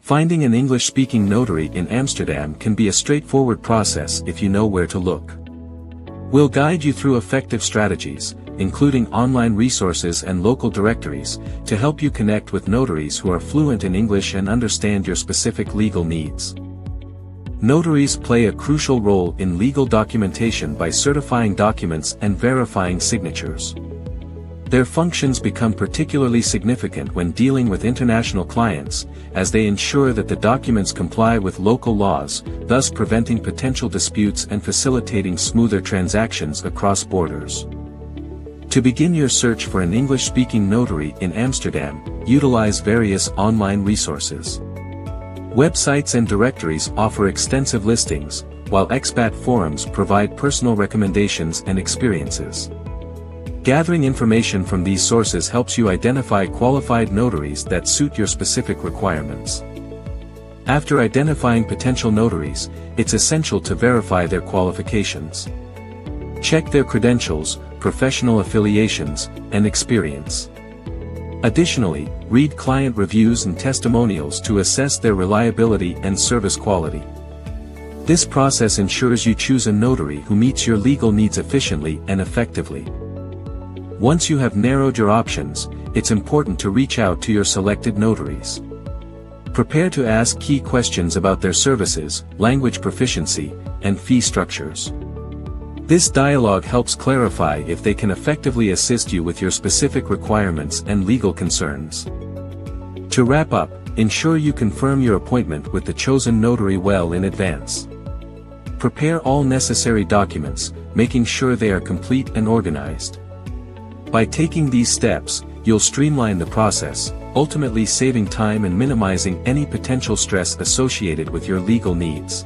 Finding an English-speaking notary in Amsterdam can be a straightforward process if you know where to look. We'll guide you through effective strategies, including online resources and local directories, to help you connect with notaries who are fluent in English and understand your specific legal needs. Notaries play a crucial role in legal documentation by certifying documents and verifying signatures. Their functions become particularly significant when dealing with international clients, as they ensure that the documents comply with local laws, thus preventing potential disputes and facilitating smoother transactions across borders. To begin your search for an English-speaking notary in Amsterdam, utilize various online resources. Websites and directories offer extensive listings, while expat forums provide personal recommendations and experiences. Gathering information from these sources helps you identify qualified notaries that suit your specific requirements. After identifying potential notaries, it's essential to verify their qualifications. Check their credentials, professional affiliations, and experience. Additionally, read client reviews and testimonials to assess their reliability and service quality. This process ensures you choose a notary who meets your legal needs efficiently and effectively. Once you have narrowed your options, it's important to reach out to your selected notaries. Prepare to ask key questions about their services, language proficiency, and fee structures. This dialogue helps clarify if they can effectively assist you with your specific requirements and legal concerns. To wrap up, ensure you confirm your appointment with the chosen notary well in advance. Prepare all necessary documents, making sure they are complete and organized. By taking these steps, you'll streamline the process, ultimately saving time and minimizing any potential stress associated with your legal needs.